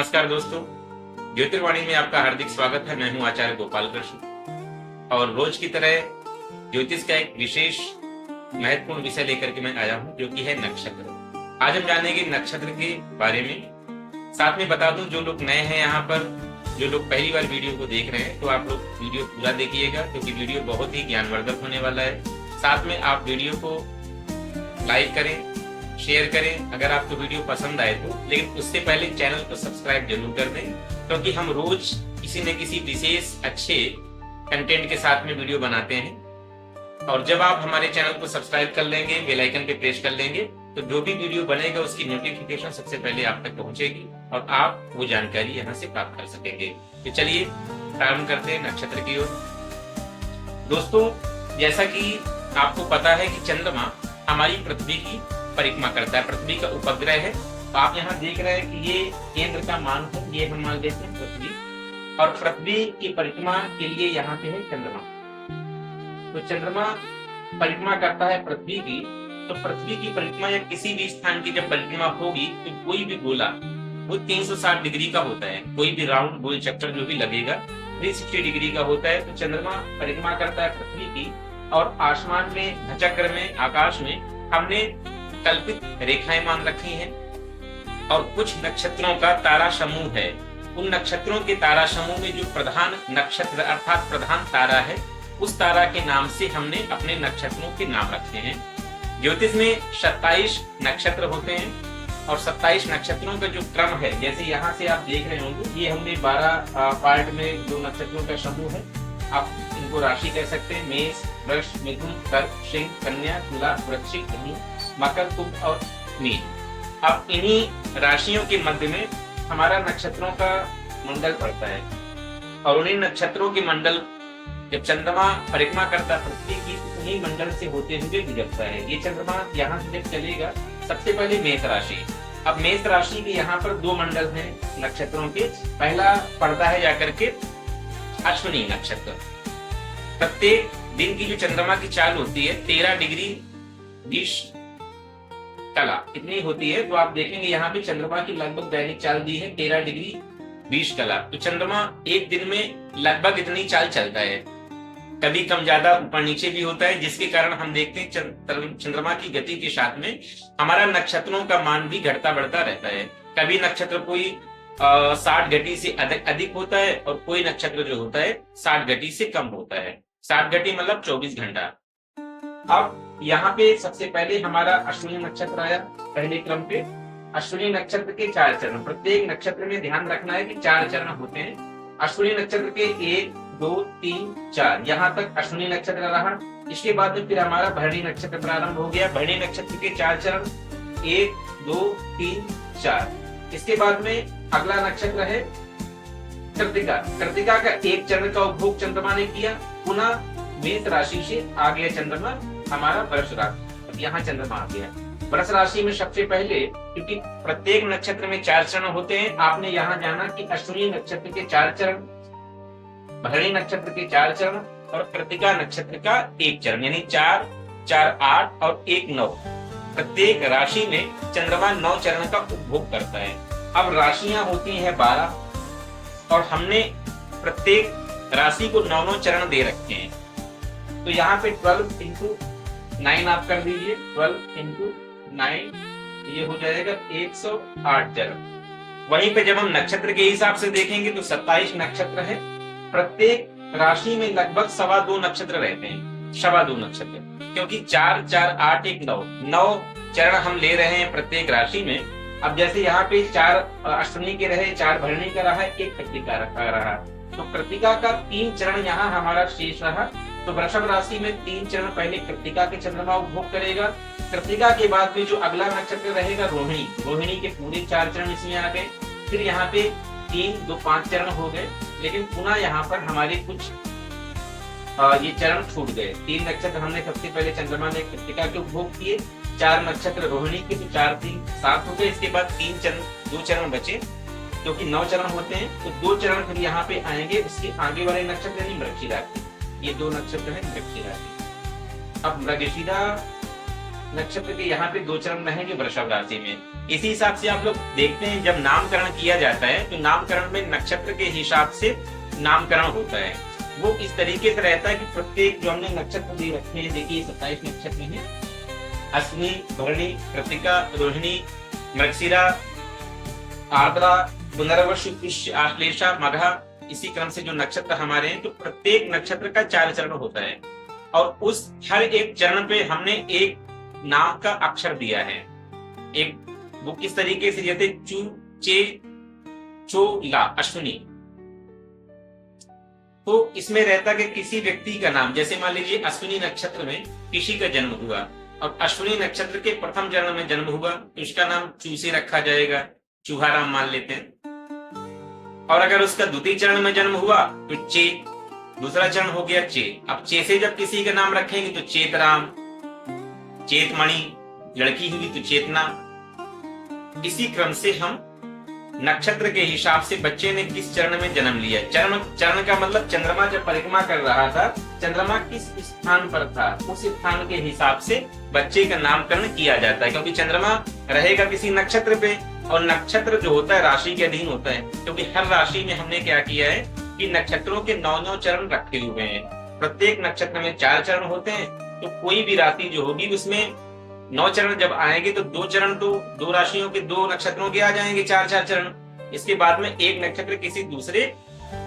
नमस्कार दोस्तों, ज्योतिर्वाणी में आपका हार्दिक स्वागत है। मैं हूं आचार्य गोपाल कृष्ण और रोज की तरह ज्योतिष का एक विशेष महत्वपूर्ण विषय लेकर के मैं आया हूं, जो कि है नक्षत्र। आज हम जानेंगे नक्षत्र के बारे में। साथ में बता दूं, जो लोग नए हैं यहाँ पर, जो लोग पहली बार वीडियो को देख रहे हैं, तो आप लोग वीडियो पूरा देखिएगा, क्योंकि वीडियो बहुत ही ज्ञानवर्धक होने वाला है। साथ में आप वीडियो को लाइक करें, शेयर करें अगर आपको वीडियो पसंद आए तो, लेकिन उससे पहले चैनल को सब्सक्राइब जरूर कर दें, क्योंकि हम रोज किसी न किसी विशेष अच्छे कंटेंट के साथ में वीडियो बनाते हैं। और जब आप हमारे चैनल को सब्सक्राइब कर लेंगे, बेल आइकन पे प्रेस कर लेंगे, तो जो भी वीडियो बनेगा उसकी नोटिफिकेशन सबसे पहले आप तक पहुंचेगी और आप वो जानकारी यहाँ से प्राप्त कर सकेंगे। तो चलिए प्रारंभ करते हैं नक्षत्र की ओर। दोस्तों, जैसा कि आपको पता है कि चंद्रमा हमारी पृथ्वी की परिक्रमा करता है, पृथ्वी का उपग्रह है। तो आप यहाँ देख रहे हैं कि ये केंद्र का मान है, ये हम मान लेते हैं पृथ्वी, और पृथ्वी की परिक्रमा के लिए यहाँ पे है चंद्रमा। तो चंद्रमा परिक्रमा करता है पृथ्वी की। तो पृथ्वी की परिक्रमा या किसी भी स्थान की जब परिक्रमा होगी, तो कोई भी गोला वो 360 डिग्री का होता है। कोई भी राउंड गोल चक्कर जो भी लगेगा 360 डिग्री का होता है। तो चंद्रमा परिक्रमा करता है पृथ्वी की, और आसमान में, नक्षत्र में, आकाश में हमने कल्पित रेखाएं मान रखी हैं। और कुछ नक्षत्रों का तारा समूह है। उन नक्षत्रों के तारा समूह में जो प्रधान नक्षत्र अर्थात प्रधान तारा है, उस तारा के नाम से हमने अपने नक्षत्रों के नाम रखे हैं। ज्योतिष में 27 नक्षत्र होते हैं, और 27 नक्षत्रों का जो क्रम है, जैसे यहाँ से आप देख रहे होंगे, ये हमने 12 पार्ट में जो नक्षत्रों का समूह है, आप इनको राशि कह सकते हैं। मेष, वृष, मिथुन, कर्क, सिंह, कन्या, तुला, वृश्चिक, धनु, मकर, कुंभ और मीन। अब इन्हीं राशियों के मध्य में हमारा नक्षत्रों का मंडल पड़ता है, और उन्हीं नक्षत्रों के मंडल जब चंद्रमा परिक्रमा करता है पृथ्वी की, उन्हीं मंडल से होते हुए गुजरता है। ये चंद्रमा यहाँ से जब चलेगा, सबसे पहले मेष राशि। अब मेष राशि के यहाँ पर 2 मंडल हैं नक्षत्रों के। पहला पड़ता है जाकर के अश्विनी नक्षत्र। प्रत्येक दिन की जो चंद्रमा की चाल होती है 13 डिग्री 20 कला इतनी होती है। तो आप देखेंगे यहाँ पे चंद्रमा की लगभग दैनिक चाल दी है 13 डिग्री 20 कला। तो चंद्रमा एक दिन में लगभग इतनी चाल चलता है, कभी कम ज्यादा ऊपर नीचे भी होता है, जिसके कारण हम देखते हैं चंद्रमा की गति के साथ में हमारा नक्षत्रों का मान भी घटता बढ़ता रहता है। कभी नक्षत्र कोई 60 घटी से अधिक होता है, और कोई नक्षत्र जो होता है 60 घटी से कम होता है। 60 घटी मतलब 24 घंटा। अब यहाँ पे सबसे पहले हमारा अश्विनी नक्षत्र आया पहले क्रम पे। अश्विनी नक्षत्र के 4 चरण, प्रत्येक नक्षत्र में ध्यान रखना है कि 4 चरण होते हैं। अश्विनी नक्षत्र के 1, 2, 3, 4 यहाँ तक अश्विनी नक्षत्र रहा। इसके बाद में फिर हमारा भरणी नक्षत्र प्रारंभ हो गया। भरणी नक्षत्र के 4 चरण, 1, 2, 3, 4। इसके बाद में अगला नक्षत्र है कृत्तिका। कृत्तिका का 1 चरण का उपभोग चंद्रमा ने किया। पुनः मेष राशि से आ गया चंद्रमा हमारा वृष राशि। यहाँ चंद्रमा आ गया वृष राशि में। सबसे पहले, क्योंकि प्रत्येक नक्षत्र में 4 चरण होते हैं, आपने यहाँ जाना कि अश्विनी नक्षत्र के 4 चरण, भरणी नक्षत्र के 4 चरण और कृत्तिका नक्षत्र का 1 चरण, यानी 4, 4, 8 और 1, 9। प्रत्येक राशि में चंद्रमा 9 चरण का उपभोग करता है। अब राशियां होती हैं 12, और हमने प्रत्येक राशि को 9 चरण दे रखे हैं। तो यहाँ पे 12 इंटू 9 आप कर दीजिए। 12 इंटू 9 ये हो जाएगा 108 चरण। वहीं पे जब हम नक्षत्र के हिसाब से देखेंगे तो 27 नक्षत्र है। प्रत्येक राशि में लगभग 2.25 नक्षत्र रहते हैं, 2.25 नक्षत्र, क्योंकि 4, 4, 8, 1, 9 चरण हम ले रहे हैं प्रत्येक राशि में। अब जैसे यहाँ पे 4 अश्विनी के रहे, 4 भरणी का रहा, 1 कृत्तिका रहा। तो कृत्तिका का 3 चरण यहाँ हमारा शेष रहा। तो वृषभ राशि में 3 चरण पहले कृत्तिका के चंद्रमा उपभोग करेगा। कृत्तिका के बाद में जो अगला नक्षत्र रहेगा रोहिणी, रोहिणी के पूरे 4 चरण इसमें आ गए। फिर यहाँ पे 3, 2, 5 चरण हो गए, लेकिन पुनः यहाँ पर हमारे कुछ ये चरण छूट गए। 3 नक्षत्र हमने सबसे पहले चंद्रमा ने कृत्तिका के उपभोग किए, 4 नक्षत्र रोहिणी के, तो 4, 3, 7 हो गए। इसके बाद 2 चरण बचे, क्योंकि 9 चरण होते हैं। तो 2 चरण फिर यहाँ पे आएंगे। इसके आगे वाले नक्षत्र यानी मृगशिरा, ये 2 नक्षत्र है मृगशिरा के। अब मृगशिरा नक्षत्र के यहाँ पे 2 चरण रहेंगे वृषभ राशि में। इसी हिसाब से आप लोग देखते हैं जब नामकरण किया जाता है तो नामकरण में नक्षत्र के हिसाब से नामकरण होता है। वो इस तरीके से रहता है कि प्रत्येक जो हमने नक्षत्र दे रखे हैं, देखिए 27 नक्षत्र हैं, अश्विनी, भरणी, कृतिका, रोहिणी, मृगशिरा, आर्द्रा, पुनर्वसु, पुष्य, आश्लेषा, मघा, इसी क्रम से जो नक्षत्र हमारे हैं, तो प्रत्येक नक्षत्र का 4 चरण होता है और उस हर एक चरण पे हमने एक नाम का अक्षर दिया है। एक वो किस तरीके से, जैसे चू, चे, चो, ला, अश्विनी। तो इसमें रहता कि किसी व्यक्ति का नाम, जैसे मान लीजिए अश्विनी नक्षत्र में किसी का जन्म हुआ और अश्विनी नक्षत्र के प्रथम चरण में जन्म हुआ तो उसका नाम चू से रखा जाएगा, चूहाराम मान लेते हैं। और अगर उसका द्वितीय चरण में जन्म हुआ तो चे, दूसरा चरण हो गया चे। अब चे से जब किसी का नाम रखेंगे तो चेतराम, चेतमणि, लड़की हुई तो चेतना। इसी क्रम से हम नक्षत्र के हिसाब से बच्चे ने किस चरण में जन्म लिया, चरण का मतलब चंद्रमा जब परिक्रमा कर रहा था, चंद्रमा किस स्थान पर था, उस स्थान के हिसाब से बच्चे का नामकरण किया जाता है। क्योंकि चंद्रमा रहेगा किसी नक्षत्र पे और नक्षत्र जो होता है राशि के अधीन होता है। क्योंकि हर राशि में हमने क्या किया है कि नक्षत्रों के 9 चरण रखे हुए हैं। प्रत्येक नक्षत्र में 4 चरण होते हैं, तो कोई भी राशि जो होगी उसमें 9 चरण जब आएंगे तो 2 चरण तो 2 राशियों के 2 नक्षत्रों के आ जाएंगे, 4-4 चरण। इसके बाद में एक नक्षत्र किसी दूसरे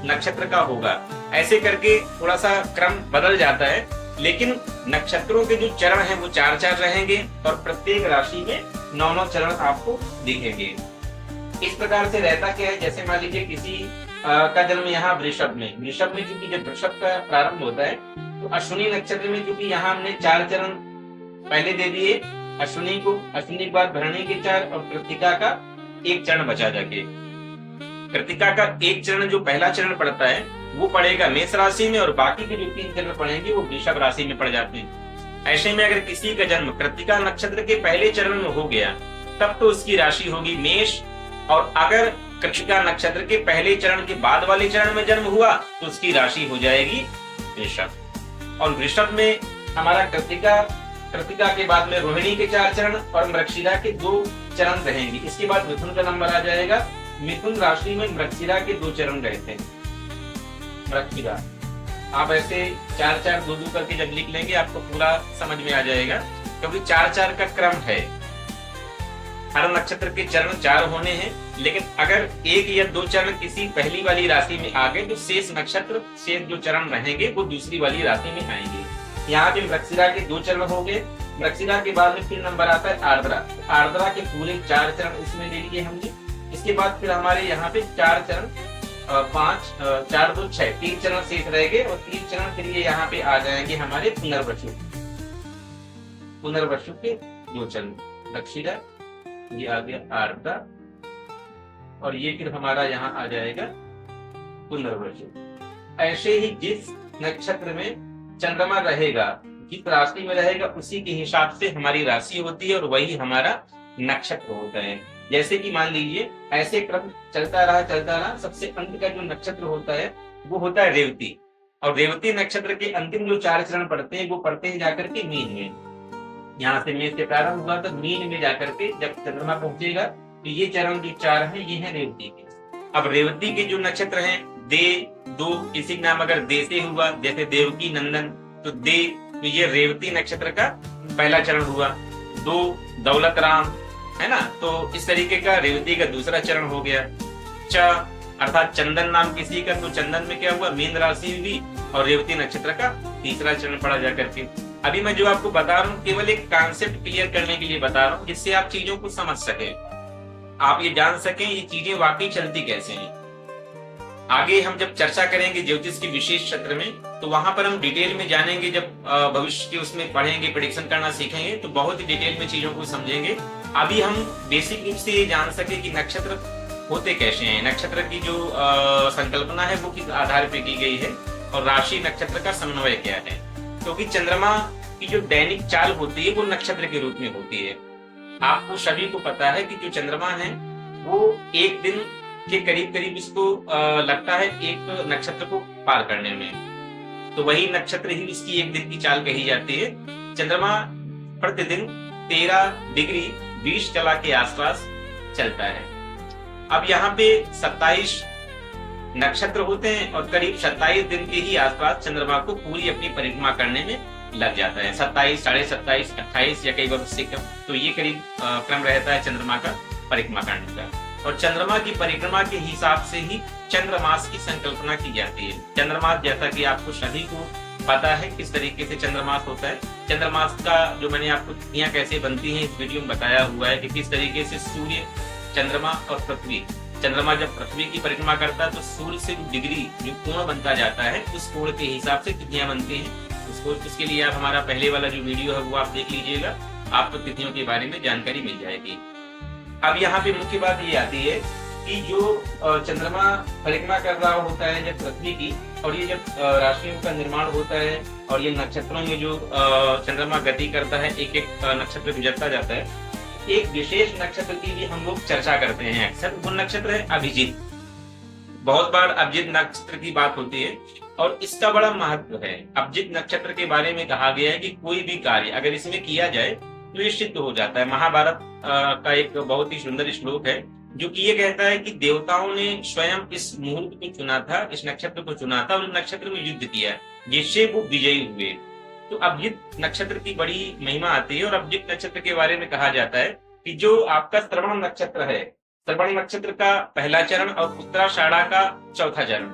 नक्षत्र का होगा। ऐसे करके थोड़ा सा क्रम बदल जाता है, लेकिन नक्षत्रों के जो चरण हैं वो 4-4 रहेंगे और प्रत्येक राशि में 9 चरण आपको दिखेंगे। इस प्रकार से रहता क्या है, जैसे मान लीजिए किसी का जन्म यहाँ वृषभ में चूंकि जब वृषभ का प्रारंभ होता है तो अश्विनी नक्षत्र में चूंकि यहाँ हमने 4 चरण पहले दे दिए अश्विनी को, अश्विनी के बाद भरणी के 4 और कृतिका का 1 चरण बचा जाके। कृतिका का 1 चरण जो पहला चरण पड़ता है वो पड़ेगा मेष राशि में और बाकी के जो 3 चरण पड़ेंगे वो वृषभ राशि में पड़ जाते हैं। ऐसे में अगर किसी का जन्म कृतिका नक्षत्र के पहले चरण में हो गया तब तो उसकी राशि होगी मेष, और अगर कृतिका नक्षत्र के पहले चरण के बाद वाले चरण में जन्म हुआ तो उसकी राशि हो जाएगी वृषभ। और वृषभ में हमारा कृतिका के बाद में रोहिणी के 4 चरण और मृगशिरा के 2 चरण रहेंगे। इसके बाद मिथुन का नंबर आ जाएगा। मिथुन राशि में मृगशिरा के 2 चरण रहते हैं। मृगशिरा आप ऐसे 4-4 2-2 करके जब लिख लेंगे आपको पूरा समझ में आ जाएगा, क्योंकि 4-4 का क्रम है। हर नक्षत्र के चरण 4 होने हैं, लेकिन अगर 1 या 2 चरण किसी पहली वाली राशि में आ गए तो शेष जो चरण रहेंगे वो दूसरी वाली राशि में आएंगे। यहाँ पे मृगशिरा के 2 चरण हो गए। मृगशिरा के बाद में फिर नंबर आता है आर्द्रा। आर्द्रा के पूरे 4 चरण इसमें ले लिए हमने। इसके बाद फिर हमारे यहाँ पे 4 चरण 5 4 2 6 3 चरण शेष रहेंगे और 3 चरण फिर ये यहाँ पे आ जाएंगे हमारे पुनर्वसु के 2 चरण। मृगशिरा ये आ गया आर्द्रा और ये फिर हमारा यहाँ आ जाएगा पुनर्वसु। ऐसे ही जिस नक्षत्र में चंद्रमा रहेगा, जिस राशि में रहेगा, उसी के हिसाब से हमारी राशि होती है और वही हमारा नक्षत्र होता है। जैसे कि मान लीजिए ऐसे क्रम चलता रहा, सबसे अंत का जो नक्षत्र होता है वो होता है रेवती। और रेवती नक्षत्र के अंतिम जो 4 चरण पड़ते हैं वो पड़ते हैं जाकर के मीन में। यहाँ से मेष से प्रारंभ हुआ तो मीन में जाकर के जब चंद्रमा पहुंचेगा तो ये चरण जो 4 है ये है रेवती के। अब रेवती के जो नक्षत्र हैं दे, दो, किसी का नाम अगर दे से हुआ, जैसे देवकी नंदन तो दे, तो ये रेवती नक्षत्र का पहला चरण हुआ। 2 दौलत राम है ना, तो इस तरीके का रेवती का दूसरा चरण हो गया। च अर्थात चंदन नाम किसी का, तो चंदन में क्या हुआ, मीन राशि हुई और रेवती नक्षत्र का तीसरा चरण पड़ा जाकर के। अभी मैं जो आपको बता रहा हूँ केवल एक कॉन्सेप्ट क्लियर करने के लिए बता रहा हूँ, जिससे आप चीजों को समझ सके, आप ये जान सकें ये चीजें वाकई चलती कैसे हैं। आगे हम जब चर्चा करेंगे ज्योतिष के विशेष क्षेत्र में तो वहां पर हम डिटेल में जानेंगे। जब भविष्य के उसमें पढ़ेंगे, प्रेडिक्शन करना सीखेंगे तो बहुत ही डिटेल में चीजों को समझेंगे। अभी हम बेसिक रूप से ये जान सके कि नक्षत्र होते कैसे हैं, नक्षत्र की जो संकल्पना है वो किस आधार पे की गई है और राशि नक्षत्र का समन्वय क्या है। क्योंकि चंद्रमा की जो दैनिक चाल होती है वो नक्षत्र के रूप में होती है। आपको सभी को पता है कि जो चंद्रमा है वो एक दिन के करीब इसको लगता है एक नक्षत्र को पार करने में, तो वही नक्षत्र ही इसकी एक दिन की चाल कही जाती है। चंद्रमा प्रतिदिन 13 डिग्री 20 कला के आसपास चलता है। अब यहाँ पे 27 नक्षत्र होते हैं और करीब 27 दिन के ही आसपास चंद्रमा को पूरी अपनी परिक्रमा करने में लग जाता है। 27, 27.5, 28 या कई बार उससे कम, तो ये करीब क्रम रहता है चंद्रमा का परिक्रमा करने का। और चंद्रमा की परिक्रमा के हिसाब से ही चंद्रमास की संकल्पना की जाती है। चंद्रमास जैसा कि आपको सभी को पता है किस तरीके से चंद्रमास होता है। चंद्रमास का जो मैंने आपको तिथियां कैसे बनती हैं इस वीडियो में बताया हुआ है कि किस तरीके से सूर्य, चंद्रमा और पृथ्वी, चंद्रमा जब पृथ्वी की परिक्रमा करता है तो सूर्य से डिग्री जो कोण बनता जाता है उस कोण के हिसाब से तिथियां बनती हैं। उसके लिए आप हमारा पहले वाला जो वीडियो है वो आप देख लीजिएगा, आपको तिथियों के बारे में जानकारी मिल जाएगी। अब यहाँ पे मुख्य बात ये आती है कि जो चंद्रमा परिक्रमा कर रहा होता है जब पृथ्वी की, और ये जब राशियों का निर्माण होता है और ये नक्षत्रों में जो चंद्रमा गति करता है, एक एक नक्षत्र गुजरता जाता है, एक विशेष नक्षत्र की भी हम लोग चर्चा करते हैं अक्सर। वो नक्षत्र है अभिजीत। बहुत बार अभिजीत नक्षत्र की बात होती है और इसका बड़ा महत्व है। अभिजीत नक्षत्र के बारे में कहा गया है कि कोई भी कार्य अगर इसमें किया जाए तो ये सिद्ध हो जाता है। महाभारत का एक बहुत ही सुंदर श्लोक है जो कि ये कहता है कि देवताओं ने स्वयं इस मुहूर्त को चुना था, इस नक्षत्र को चुना था और नक्षत्र में युद्ध किया जिससे वो विजयी हुए। तो अभिजीत नक्षत्र की बड़ी महिमा आती है और अभिजीत नक्षत्र के बारे में कहा जाता है कि जो आपका श्रवण नक्षत्र है, श्रवण नक्षत्र का पहला चरण और उत्तराषाढ़ा का चौथा चरण,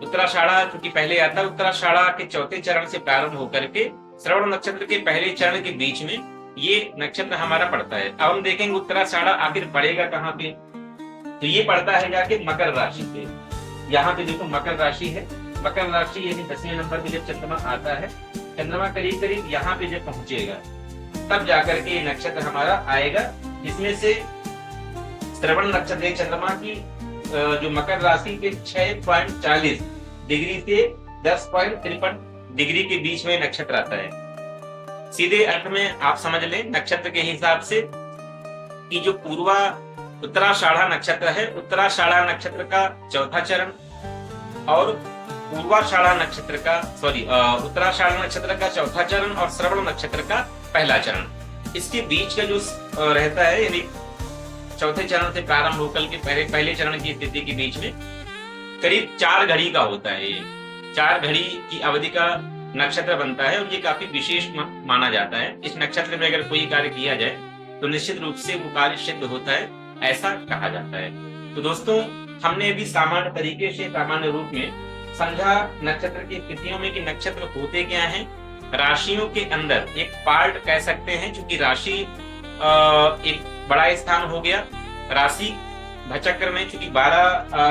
उत्तराषाढ़ा चूंकि पहले आता है, उत्तराषाढ़ा के चौथे चरण से प्रारंभ होकर के श्रवण नक्षत्र के पहले चरण के बीच में ये नक्षत्र हमारा पड़ता है। अब हम देखेंगे उत्तराषाढ़ा आखिर पड़ेगा कहाँ पे, तो ये पड़ता है जाके मकर राशि पे। यहाँ पे देखो मकर राशि है, मकर राशि यानी 10वें नंबर पे जब चंद्रमा आता है, चंद्रमा करीब करीब यहाँ पे जब पहुंचेगा तब जाकर के ये नक्षत्र हमारा आएगा, जिसमें से श्रवण नक्षत्र चंद्रमा की जो मकर राशि के 6.40 डिग्री से 10.53 डिग्री के बीच में नक्षत्र आता है। सीधे अर्थ में आप समझ लें नक्षत्र के हिसाब से कि जो उत्तराषाढ़ा नक्षत्र है, उत्तराषाढ़ा नक्षत्र का चौथा चरण और उत्तराषाढ़ा नक्षत्र का चौथा चरण और श्रवण नक्षत्र का पहला चरण, इसके बीच का जो रहता है यानी चौथे चरण से प्रारंभ होकर के पहले चरण की स्थिति के बीच में करीब 4 घड़ी का होता है। ये 4 घड़ी की अवधि का नक्षत्र बनता है और ये काफी विशेष माना जाता है। इस नक्षत्र में अगर कोई कार्य किया जाए तो निश्चित रूप से वो कार्य सिद्ध होता है, ऐसा कहा जाता है। तो दोस्तों, हमने अभी सामान्य तरीके से, सामान्य रूप में समझा नक्षत्र की स्थितियों में कि नक्षत्र होते क्या हैं। राशियों के अंदर एक पार्ट कह सकते हैं, क्योंकि राशि एक बड़ा स्थान हो गया। राशि भचक्र में चूंकि 12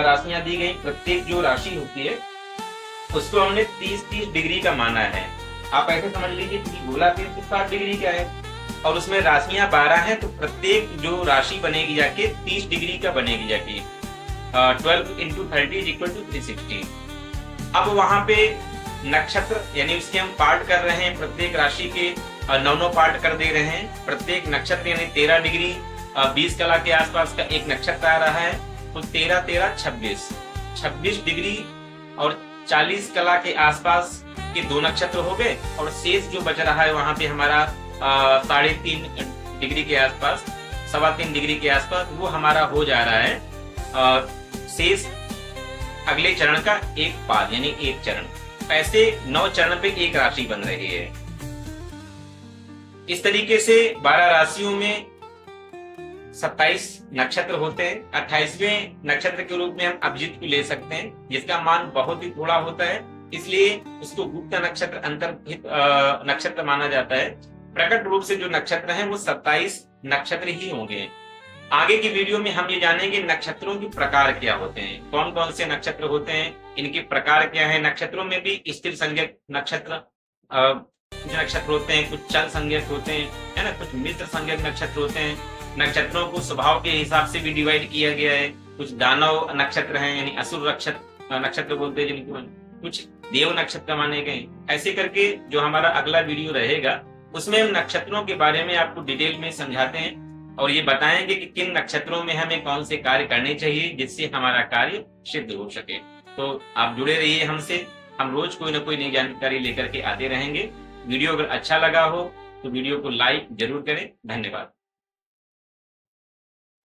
राशियां दी गई, प्रत्येक जो राशि होती है उसको हमने 30-30 डिग्री का माना है। आप ऐसे समझ लीजिए कि गोला 360 डिग्री का है और उसमें राशियां 12 हैं, तो प्रत्येक जो राशि बनेगी जाके 30 डिग्री का बनेगी जाके 12 × 30 = 360। अब वहां पे नक्षत्र यानी उसके हम पार्ट कर रहे हैं, प्रत्येक राशि के 9 पार्ट कर दे रहे हैं। प्रत्येक नक्षत्र यानी 13 डिग्री 20 कला के आसपास का एक नक्षत्र आ रहा है, तो 13-13 26 डिग्री और 40 कला के आसपास के 2 नक्षत्र हो गए और शेष जो बच रहा है वहां पे हमारा 3.5 डिग्री के आसपास, 3.25 डिग्री के आसपास वो हमारा हो जा रहा है शेष अगले चरण का एक पाद यानी एक चरण। ऐसे 9 चरण पे एक राशि बन रही है। इस तरीके से 12 राशियों में 27 नक्षत्र होते हैं। 28वें नक्षत्र के रूप में हम अभिजीत को ले सकते हैं, जिसका मान बहुत ही थोड़ा होता है, इसलिए उसको गुप्त नक्षत्र, अंतर्हित नक्षत्र माना जाता है। प्रकट रूप से जो नक्षत्र हैं वो 27 नक्षत्र ही होंगे। आगे की वीडियो में हम ये जानेंगे नक्षत्रों के प्रकार क्या होते हैं, कौन कौन से नक्षत्र होते हैं, इनके प्रकार क्या है। नक्षत्रों में भी स्थिर संज्ञक नक्षत्र कुछ नक्षत्र होते हैं, कुछ चल संज्ञक होते हैं, है ना, कुछ मित्र संज्ञक नक्षत्र होते हैं। नक्षत्रों को स्वभाव के हिसाब से भी डिवाइड किया गया है। कुछ दानव नक्षत्र हैं यानी असुर नक्षत्र बोलते हैं जिनको, कुछ देव नक्षत्र माने गए। ऐसे करके जो हमारा अगला वीडियो रहेगा उसमें हम नक्षत्रों के बारे में आपको डिटेल में समझाते हैं और ये बताएंगे कि किन नक्षत्रों में हमें कौन से कार्य करने चाहिए जिससे हमारा कार्य सिद्ध हो सके। तो आप जुड़े रहिए हमसे, हम रोज कोई ना कोई नई जानकारी लेकर के आते रहेंगे। वीडियो अगर अच्छा लगा हो तो वीडियो को लाइक जरूर करें। धन्यवाद।